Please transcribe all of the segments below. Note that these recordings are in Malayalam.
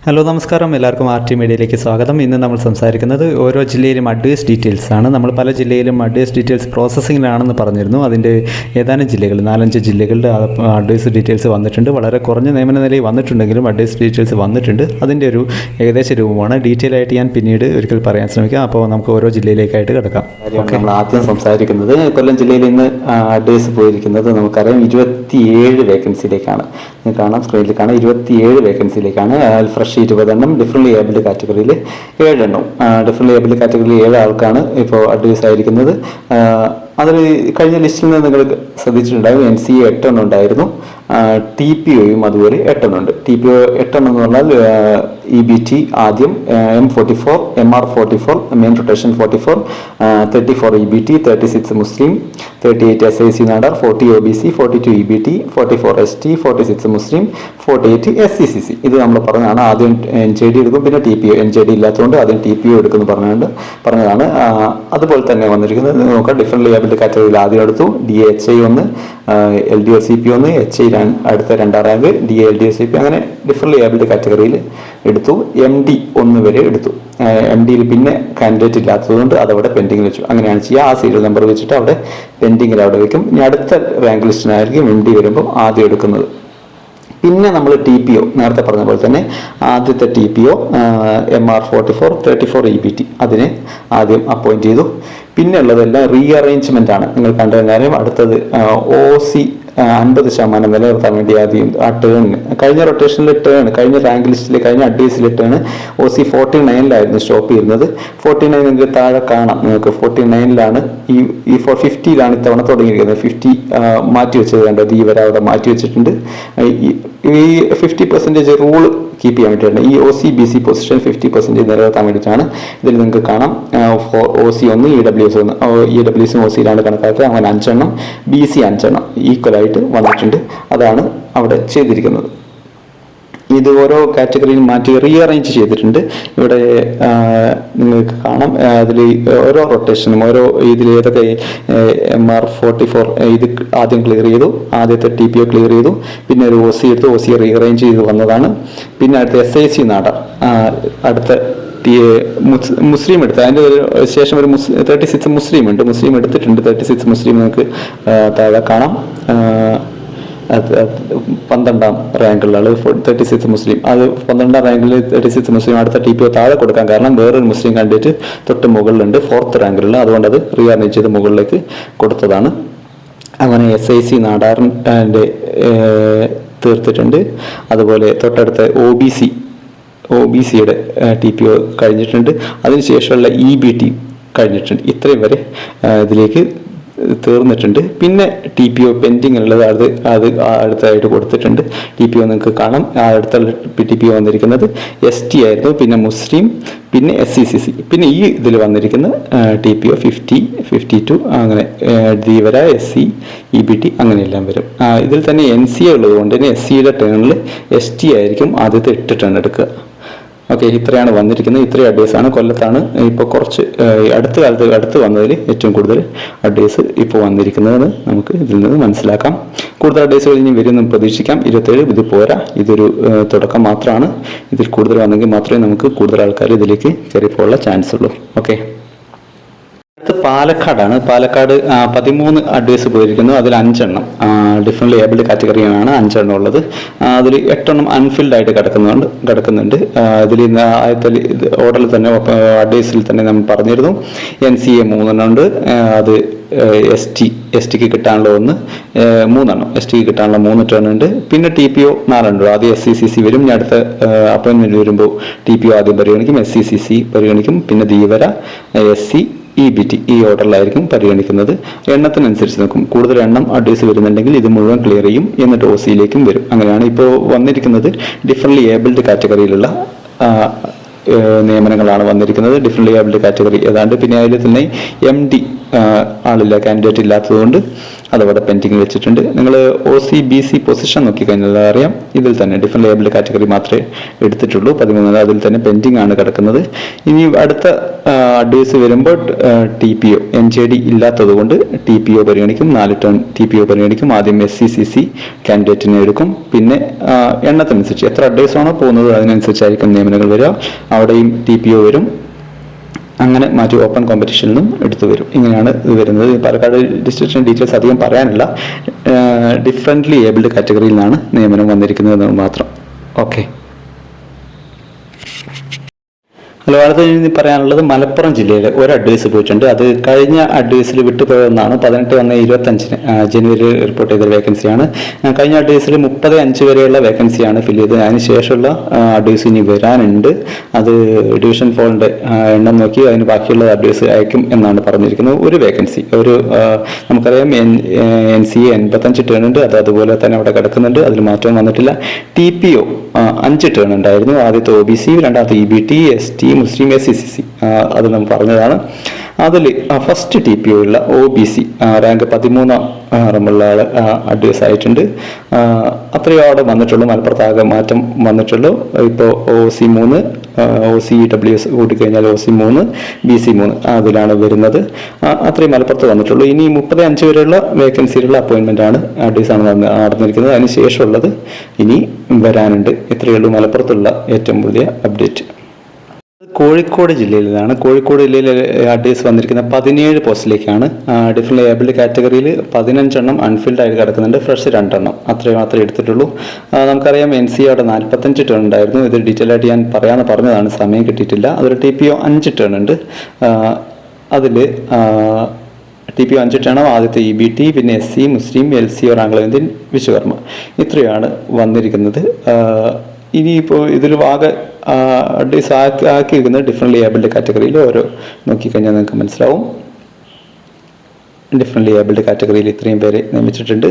ഹലോ നമസ്കാരം, എല്ലാവർക്കും ആർ ടി മീഡിയയിലേക്ക് സ്വാഗതം. ഇന്ന് നമ്മൾ സംസാരിക്കുന്നത് ഓരോ ജില്ലയിലും അഡ്വൈസ് ഡീറ്റെയിൽസ് ആണ്. നമ്മൾ പല ജില്ലയിലും അഡ്വൈസ് ഡീറ്റെയിൽസ് പ്രോസസ്സിങ്ങിലാണെന്ന് പറഞ്ഞിരുന്നു. അതിൻ്റെ ഏതാനും ജില്ലകൾ 4-5 ജില്ലകളുടെ അഡ്വൈസ് ഡീറ്റെയിൽസ് വന്നിട്ടുണ്ട്. വളരെ കുറഞ്ഞ നിയമന നിലയിൽ വന്നിട്ടുണ്ടെങ്കിലും അഡ്വൈസ് ഡീറ്റെയിൽസ് വന്നിട്ടുണ്ട്. അതിൻ്റെ ഒരു ഏകദേശ രൂപമാണ്. ഡീറ്റെയിൽ ആയിട്ട് ഞാൻ പിന്നീട് ഒരിക്കൽ പറയാൻ ശ്രമിക്കാം. അപ്പോൾ നമുക്ക് ഓരോ ജില്ലയിലേക്കായിട്ട് കിടക്കാം. നമ്മൾ ആദ്യം സംസാരിക്കുന്നത് കൊല്ലം ജില്ലയിൽ ഇന്ന് അഡ്വൈസ് പോയിരിക്കുന്നത് നമുക്കറിയാം 27 വേക്കൻസിയിലേക്കാണ്. കാണാം, സ്ക്രീനിൽ കാണാം, 27 വേക്കൻസിയിലേക്കാണ്. ഫ്രഷ് 20 എണ്ണം, ഡിഫറെൻ്റ് ഏബിൾഡ് കാറ്റഗറിയിൽ 7 എണ്ണം. ഡിഫറെൻ്റ് ഏബിൾഡ് കാറ്റഗറിയിൽ 7 ആൾക്കാണ് ഇപ്പോൾ അഡ്വൈസ് ആയിരിക്കുന്നത്. അതിൽ കഴിഞ്ഞ ലിസ്റ്റിൽ നിന്ന് നിങ്ങൾ ശ്രദ്ധിച്ചിട്ടുണ്ടാകും, NCA 8 എണ്ണം ഉണ്ടായിരുന്നു, TPOയും അതുപോലെ 8 എണ്ണം ഉണ്ട്. TPO 8 എണ്ണം എന്ന് പറഞ്ഞാൽ EBT ആദ്യം, M44, MR44, main rotation 44, 34 EBT, 36 മുസ്ലിം, 38 SIC Nadar, 40 OBC, 42 EBT, 44 ST, 46 മുസ്ലിം, 48 SCCC. ഇത് നമ്മൾ പറഞ്ഞതാണ്. ആദ്യം NJD എടുക്കും, പിന്നെ TPO. NJD ഇല്ലാത്തതുകൊണ്ട് ആദ്യം TPO എടുക്കുമെന്ന് പറഞ്ഞതാണ്. അതുപോലെ തന്നെ വന്നിരിക്കുന്നത് നോക്കാം, ഡിഫറെൻ്റ് ലേബിൾഡ് കാറ്റഗറിയിൽ ആദ്യം എടുത്തു. DHI 1, LDO-CP 1, HI അടുത്ത 2ാം റാങ്ക്, DA LDO-CP, അങ്ങനെ ഡിഫറെൻ്റ് ലേബിൾഡ് കാറ്റഗറിയിൽ എടുത്തു. MD 1 വരെ എടുത്തു. MDയിൽ പിന്നെ കാൻഡിഡേറ്റ് ഇല്ലാത്തതുകൊണ്ട് അതവിടെ പെൻഡിങ്ങിൽ വെച്ചു. അങ്ങനെയാണ് ചെയ്യുക. ആ സീരിയൽ നമ്പർ വെച്ചിട്ട് അവിടെ പെൻഡിങ്ങിൽ അവിടെ വെക്കും. ഇനി അടുത്ത റാങ്ക് ലിസ്റ്റിനായിരിക്കും MD വരുമ്പോൾ ആദ്യം എടുക്കുന്നത്. പിന്നെ നമ്മൾ TPO നേരത്തെ പറഞ്ഞ പോലെ തന്നെ ആദ്യത്തെ TPO MR44, 34 EBT അതിനെ ആദ്യം അപ്പോയിന്റ് ചെയ്തു. പിന്നെ ഉള്ളതെല്ലാം റീഅറേഞ്ച്മെന്റ് ആണ്. നിങ്ങൾ കണ്ട കാര്യം. അടുത്തത് OC 50% നിലനിർത്താൻ വേണ്ടി ആദ്യം ആ ടേണിന്, കഴിഞ്ഞ റൊട്ടേഷനിലെ ടേൺ, കഴിഞ്ഞ റാങ്ക് ലിസ്റ്റിലെ, കഴിഞ്ഞ അഡ്വൈസിലെ ടേൺ OC 49-ലായിരുന്നു സ്റ്റോപ്പ് ചെയ്യുന്നത്. 49 നിങ്ങൾക്ക് താഴെ കാണാം. നിങ്ങൾക്ക് 49-ലാണ് ഈ 50-ലാണ് ഇത്തവണ തുടങ്ങിയിരിക്കുന്നത്. 50 മാറ്റി വെച്ചത് കണ്ടത്, ഈ വരെ അവിടെ മാറ്റി വെച്ചിട്ടുണ്ട്. ഈ 50% റൂൾ കീപ്പ് ചെയ്യാൻ വേണ്ടിയിട്ടാണ്. ഈ OC-BC പൊസിഷൻ 50% നിലനിർത്താൻ വേണ്ടിയിട്ടാണ്. ഇതിൽ നിങ്ങൾക്ക് കാണാം OC 1, EWS 1, EWS OC-ലാണ് കണക്കാക്കുക. അങ്ങനെ 5 എണ്ണം, BC 5 എണ്ണം ഈക്വലായിട്ട് വന്നിട്ടുണ്ട്. അതാണ് അവിടെ ചെയ്തിരിക്കുന്നത്. ഇത് ഓരോ കാറ്റഗറിയിൽ മാറ്റി റീഅറേഞ്ച് ചെയ്തിട്ടുണ്ട്. ഇവിടെ നിങ്ങൾക്ക് കാണാം, അതിൽ ഓരോ റൊട്ടേഷനും ഓരോ ഇതിൽ ഏതൊക്കെ MR44 ഇത് ആദ്യം ക്ലിയർ ചെയ്തു, ആദ്യത്തെ TPO ക്ലിയർ ചെയ്തു, പിന്നെ ഒരു OC എടുത്തു, OC റീഅറേഞ്ച് ചെയ്ത് വന്നതാണ്. പിന്നെ അടുത്ത SIC നാട, അടുത്ത മുസ്ലിം എടുത്ത്, അതിൻ്റെ ശേഷം ഒരു 36 മുസ്ലിം ഉണ്ട്. മുസ്ലിം എടുത്തിട്ടുണ്ട്. 36 മുസ്ലിം നിങ്ങൾക്ക് താഴെ കാണാം. 12ാം റാങ്കിലുള്ള 36 മുസ്ലിം, അത് 12ാം റാങ്കിൽ 36 മുസ്ലിം അടുത്ത TPO താഴെ കൊടുക്കാൻ കാരണം വേറൊരു മുസ്ലിം കാൻഡിഡേറ്റ് തൊട്ട് മുകളിലുണ്ട്, 4th റാങ്കിലുള്ള. അതുകൊണ്ട് അത് റീഅറേഞ്ച് ചെയ്ത് മുകളിലേക്ക് കൊടുത്തതാണ്. അങ്ങനെ SIC നാടാറിൻ്റെ തീർത്തിട്ടുണ്ട്. അതുപോലെ തൊട്ടടുത്ത OBCയുടെ TPO കഴിഞ്ഞിട്ടുണ്ട്. അതിനുശേഷമുള്ള EBT കഴിഞ്ഞിട്ടുണ്ട്. ഇത്രയും വരെ ഇതിലേക്ക് തീർന്നിട്ടുണ്ട്. പിന്നെ TPO പെൻഡിങ് ഉള്ളത് അത് അടുത്തായിട്ട് കൊടുത്തിട്ടുണ്ട്. TPO നിങ്ങൾക്ക് കാണാം. അടുത്ത TPO വന്നിരിക്കുന്നത് ST ആയിരുന്നു, പിന്നെ മുസ്ലിം, പിന്നെ SCCC, പിന്നെ ഈ ഇതിൽ വന്നിരിക്കുന്ന TPO 50, 52, അങ്ങനെ ധീവര, SC, EBT അങ്ങനെയെല്ലാം വരും. ഇതിൽ തന്നെ NCA ഉള്ളതുകൊണ്ട് തന്നെ SCയുടെ ടേണിൽ ST ആയിരിക്കും ആദ്യത്തെ 8 ടേൺ എടുക്കുക. ഓക്കെ, ഇത്രയാണ് വന്നിരിക്കുന്നത്. ഇത്രയും അഡ്വൈസാണ്. കൊല്ലത്താണ് ഇപ്പോൾ കുറച്ച് അടുത്ത് വന്നതിൽ ഏറ്റവും കൂടുതൽ അഡ്വൈസ് ഇപ്പോൾ വന്നിരിക്കുന്നതെന്ന് നമുക്ക് ഇതിൽ നിന്ന് മനസ്സിലാക്കാം. കൂടുതൽ അഡ്വൈസുകൾ ഇനി വരുമെന്ന് പ്രതീക്ഷിക്കാം. 27 ഇത് പോരാ, ഇതൊരു തുടക്കം മാത്രമാണ്. ഇതിൽ കൂടുതൽ വന്നെങ്കിൽ മാത്രമേ നമുക്ക് കൂടുതൽ ആൾക്കാർ ഇതിലേക്ക് കയറിപ്പോകാനുള്ള ചാൻസ് ഉള്ളൂ. ഓക്കെ, പാലക്കാടാണ്. പാലക്കാട് 13 അഡ്വൈസ് പോയിരിക്കുന്നു. അതിൽ 5 എണ്ണം ഡിഫറെൻ്റ് ഏബിൾഡ് കാറ്റഗറിയാണ്. 5 എണ്ണം ഉള്ളത്. അതിൽ 8 എണ്ണം അൺഫിൽഡ് ആയിട്ട് കിടക്കുന്നുണ്ട്. ഇതിൽ ഓർഡറിൽ തന്നെ അഡ്വൈസിൽ തന്നെ നമ്മൾ പറഞ്ഞിരുന്നു. NCA 3 എണ്ണം ഉണ്ട്. അത് STക്ക് കിട്ടാനുള്ള 3 എണ്ണം, STക്ക് കിട്ടാനുള്ള 3 ടേൺ ഉണ്ട്. പിന്നെ TPO 4 ഉണ്ട്. ആദ്യം SCCC വരും. ഇനി അടുത്ത അപ്പോയിൻമെന്റ് വരുമ്പോൾ TPO ആദ്യം പരിഗണിക്കും, SCCC പരിഗണിക്കും, പിന്നെ ധീവര, SC, EBT ഈ ഓർഡറിലായിരിക്കും പരിഗണിക്കുന്നത്. എണ്ണത്തിനനുസരിച്ച് നോക്കും. കൂടുതൽ എണ്ണം അഡ്വൈസ് വരുന്നുണ്ടെങ്കിൽ ഇത് മുഴുവൻ ക്ലിയർ ചെയ്യും, എന്നിട്ട് OCയിലേക്കും വരും. അങ്ങനെയാണ് ഇപ്പോൾ വന്നിരിക്കുന്നത്. ഡിഫറെൻ്റ് ഏബിൾഡ് കാറ്റഗറിയിലുള്ള നിയമനങ്ങളാണ് വന്നിരിക്കുന്നത്. ഡിഫറെൻ്റ് ഏബിൾഡ് കാറ്റഗറി ഏതാണ്ട്. പിന്നെ അതിൽ തന്നെ MD ആളില്ല, കാൻഡിഡേറ്റ് ഇല്ലാത്തതുകൊണ്ട് അതവിടെ പെൻഡിങ് വെച്ചിട്ടുണ്ട്. നിങ്ങൾ OC-BC പൊസിഷൻ നോക്കിക്കഴിഞ്ഞാൽ അറിയാം, ഇതിൽ തന്നെ ഡിഫറെൻറ്റ് ലേബിൾഡ് കാറ്റഗറി മാത്രമേ എടുത്തിട്ടുള്ളൂ. 13 അതിൽ തന്നെ പെൻഡിങ് ആണ് കിടക്കുന്നത്. ഇനി അടുത്ത അഡ്വൈസ് വരുമ്പോൾ TPO NJD ഇല്ലാത്തത് കൊണ്ട് TPO പരിഗണിക്കും, 4 ടേൺ TPO പരിഗണിക്കും. ആദ്യം SC-CC കാൻഡിഡേറ്റിനെ എടുക്കും, പിന്നെ എണ്ണത്തിനനുസരിച്ച് എത്ര അഡ്വൈസ് ആണോ പോകുന്നത് അതിനനുസരിച്ചായിരിക്കും നിയമനങ്ങൾ വരിക. അവിടെയും TPO വരും. അങ്ങനെ മാറ്റി ഓപ്പൺ കോമ്പറ്റീഷനിൽ നിന്നും എടുത്തു വരും. ഇങ്ങനെയാണ് ഇത് വരുന്നത്. പാലക്കാട് ഡിസ്ട്രിക്റ്റിൻ്റെ ഡീറ്റെയിൽസ് അധികം പറയാനില്ല. ഡിഫറെൻ്റ്ലി ഏബിൾഡ് കാറ്റഗറിയിൽ നിന്നാണ് നിയമനം വന്നിരിക്കുന്നത് മാത്രം. ഓക്കെ. ഹലോ, അടുത്ത ഇനി പറയാനുള്ളത് മലപ്പുറം ജില്ലയിൽ ഒരു അഡ്വൈസ് പോയിട്ടുണ്ട്. അത് കഴിഞ്ഞ അഡ്വൈസിൽ വിട്ടുപോയതെന്നാണ്. 18/1/25 ജനുവരി റിപ്പോർട്ട് ചെയ്ത വേക്കൻസിയാണ്. കഴിഞ്ഞ അഡ്വൈസിൽ 30/5 വരെയുള്ള വേക്കൻസിയാണ് ഫില്ല് ചെയ്തത്. അതിന് ശേഷമുള്ള അഡ്വൈസ് ഇനി വരാനുണ്ട്. അത് ഡിവിഷൻ ഫോളിൻ്റെ എണ്ണം നോക്കി അതിന് ബാക്കിയുള്ള അഡ്വൈസ് അയക്കും എന്നാണ് പറഞ്ഞിരിക്കുന്നത്. ഒരു വേക്കൻസി, നമുക്കറിയാം NCA 85 ടേൺ ഉണ്ട്. അത് അതുപോലെ തന്നെ അവിടെ കിടക്കുന്നുണ്ട്, അതിൽ മാറ്റം വന്നിട്ടില്ല. TPO 5 ടേൺ ഉണ്ടായിരുന്നു. ആദ്യത്തെ OBC, രണ്ടാമത്തെ EBT, ST, മുസ്ലിം, SCCC അത് നമ്മൾ പറഞ്ഞതാണ്. അതിൽ ഫസ്റ്റ് TPO ഉള്ള OBC റാങ്ക് 13 ഉള്ള ആൾ അഡ്വൈസ് ആയിട്ടുണ്ട്. അത്രയും അവിടെ വന്നിട്ടുള്ളൂ. മലപ്പുറത്താകെ മാറ്റം വന്നിട്ടുള്ളൂ. ഇപ്പോൾ OC3, OCEWS കൂട്ടിക്കഴിഞ്ഞാൽ OC3, BC3 അതിലാണ് വരുന്നത്. അത്രയും മലപ്പുറത്ത് വന്നിട്ടുള്ളൂ. ഇനി 35 വരെയുള്ള വേക്കൻസിയിലുള്ള അപ്പോയിൻമെൻ്റ് ആണ്, അഡ്വൈസാണ് നടന്നിരിക്കുന്നത്. അതിന് ശേഷമുള്ളത് ഇനി വരാനുണ്ട്. ഇത്രയേ ഉള്ളൂ മലപ്പുറത്തുള്ള ഏറ്റവും പുതിയ അപ്ഡേറ്റ്. കോഴിക്കോട് ജില്ലയിലാണ്. കോഴിക്കോട് ജില്ലയിൽ അഡ്വൈസ് വന്നിരിക്കുന്നത് 17 പോസ്റ്റിലേക്കാണ്. ഡിഫറെൻ്റ് ഏബിൾഡ് കാറ്റഗറിയിൽ 15 എണ്ണം അൺഫിൽഡ് ആയിട്ട് കിടക്കുന്നുണ്ട്. ഫ്രഷ് 2 എണ്ണം അത്രയും മാത്രമേ എടുത്തിട്ടുള്ളൂ. നമുക്കറിയാം NCA അവിടെ 45 ടേൺ ഉണ്ടായിരുന്നു. ഇത് ഡീറ്റെയിൽ ആയിട്ട് ഞാൻ പറയാമെന്ന് പറഞ്ഞതാണ്, സമയം കിട്ടിയിട്ടില്ല. അതൊരു TPO 5 ടേൺ ഉണ്ട്. അതിൽ TPO 5 ടേൺ, ആദ്യത്തെ EBT, പിന്നെ SC, മുസ്ലിം, LC ആംഗ്ലോ ഇന്ത്യൻ, വിശ്വകർമ്മ ഇത്രയാണ് വന്നിരിക്കുന്നത്. ഇനിയിപ്പോൾ ഇതിൽ ആകെ അഡ്വൈസ് ആക്കിയിരിക്കുന്നത് ഡിഫറെൻ്റ് ഏബിൾഡ് കാറ്റഗറിയിൽ ഓരോ നോക്കിക്കഴിഞ്ഞാൽ നിങ്ങൾക്ക് മനസ്സിലാവും. ഡിഫറെൻ്റ് ഏബിൾഡ് കാറ്റഗറിയിൽ ഇത്രയും പേരെ നിയമിച്ചിട്ടുണ്ട്.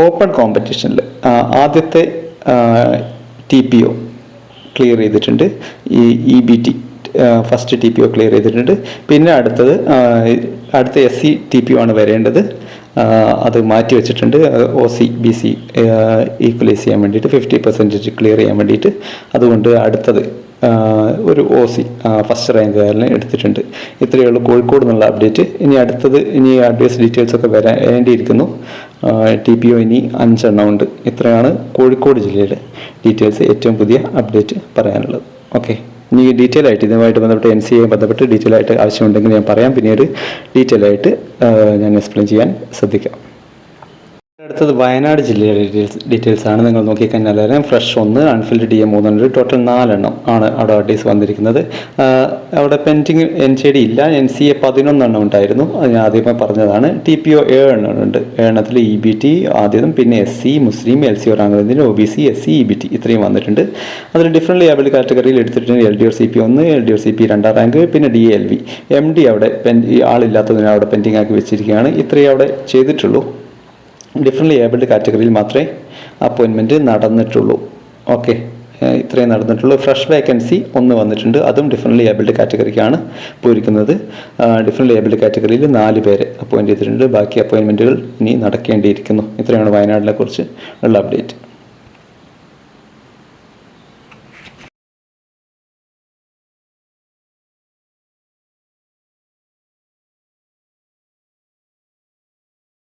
ഓപ്പൺ കോമ്പറ്റീഷനിൽ ആദ്യത്തെ TPO ക്ലിയർ ചെയ്തിട്ടുണ്ട്. ഈ EBT ഫസ്റ്റ് TPO ക്ലിയർ ചെയ്തിട്ടുണ്ട്. പിന്നെ അടുത്ത SC TPO ആണ് വരേണ്ടത്. അത് മാറ്റി വെച്ചിട്ടുണ്ട്. OC-BC ഈക്വലൈസ് ചെയ്യാൻ വേണ്ടിയിട്ട് 50% ക്ലിയർ ചെയ്യാൻ വേണ്ടിയിട്ട്. അതുകൊണ്ട് അടുത്തത് ഒരു OC ഫസ്റ്റ് റാങ്കുകാരനെ എടുത്തിട്ടുണ്ട്. ഇത്രയേ ഉള്ളൂ കോഴിക്കോട് എന്നുള്ള അപ്ഡേറ്റ്. ഇനി അഡ്വൈസ് ഡീറ്റെയിൽസ് ഒക്കെ വരേണ്ടിയിരിക്കുന്നു. TPO ഇനി 5 എണ്ണം ഉണ്ട്. ഇത്രയാണ് കോഴിക്കോട് ജില്ലയിലെ ഡീറ്റെയിൽസ്, ഏറ്റവും പുതിയ അപ്ഡേറ്റ് പറയാനുള്ളത്. ഓക്കെ. ഇനി ഡീറ്റെയിൽ ആയിട്ട് ഇതുമായിട്ട് ബന്ധപ്പെട്ട് NCA ബന്ധപ്പെട്ട് ഡീറ്റെയിൽ ആയിട്ട് ആവശ്യമുണ്ടെങ്കിൽ ഞാൻ പറയാം. പിന്നീട് ഡീറ്റെയിൽ ആയിട്ട് ഞാൻ എക്സ്പ്ലെയിൻ ചെയ്യാൻ ശ്രദ്ധിക്കാം. അടുത്തത് വയനാട് ജില്ലയിലെ ഡീറ്റെയിൽസ് ആണ്. നിങ്ങൾ നോക്കിക്കഴിഞ്ഞാൽ അറിയാം, ഫ്രഷ് 1, അൺഫിൽഡ് DA 3 ഉണ്ട്. ടോട്ടൽ 4 എണ്ണം ആണ് അവിടെ അഡ്വൈസ് വന്നിരിക്കുന്നത്. അവിടെ പെൻഡിങ് NJD ഇല്ല. NCA 11 എണ്ണം ഉണ്ടായിരുന്നു, അത് ഞാൻ ആദ്യമേ പറഞ്ഞതാണ്. TPO 7 എണ്ണം ഉണ്ട്. 7 എണ്ണത്തിൽ EBT ആദ്യം, പിന്നെ SC, മുസ്ലിം, LC Anglo OBC, SC, EBT ഇത്രയും വന്നിട്ടുണ്ട്. അതിൽ ഡിഫറെൻ്റ് ഏബിൾഡ് കാറ്റഗറിയിൽ എടുത്തിട്ടുണ്ട്. LDO CP 1, LDO CP 2 rank, പിന്നെ DALV. MD അവിടെ ആളില്ലാത്തതിനെ അവിടെ പെൻഡിങ് ആക്കി വെച്ചിരിക്കുകയാണ്. ഇത്രയും അവിടെ ചെയ്തിട്ടുള്ളൂ. ഡിഫറെൻ്റ് ഏബിൾഡ് കാറ്റഗറിയിൽ മാത്രമേ അപ്പോയിൻമെൻറ്റ് നടന്നിട്ടുള്ളൂ. ഓക്കെ, ഇത്രയും നടന്നിട്ടുള്ളൂ. ഫ്രഷ് വേക്കൻസി 1 വന്നിട്ടുണ്ട്. അതും ഡിഫറെൻ്റ് ഏബിൾഡ് കാറ്റഗറിക്കാണ് പോയിരിക്കുന്നത്. ഡിഫറെൻ്റ് ഏബിൾഡ് കാറ്റഗറിയിൽ 4 പേരെ അപ്പോയിൻറ്റ് ചെയ്തിട്ടുണ്ട്. ബാക്കി അപ്പോയിൻമെൻറ്റുകൾ ഇനി നടക്കേണ്ടിയിരിക്കുന്നു. ഇത്രയാണ് വയനാടിനെ കുറിച്ച് ഉള്ള അപ്ഡേറ്റ്.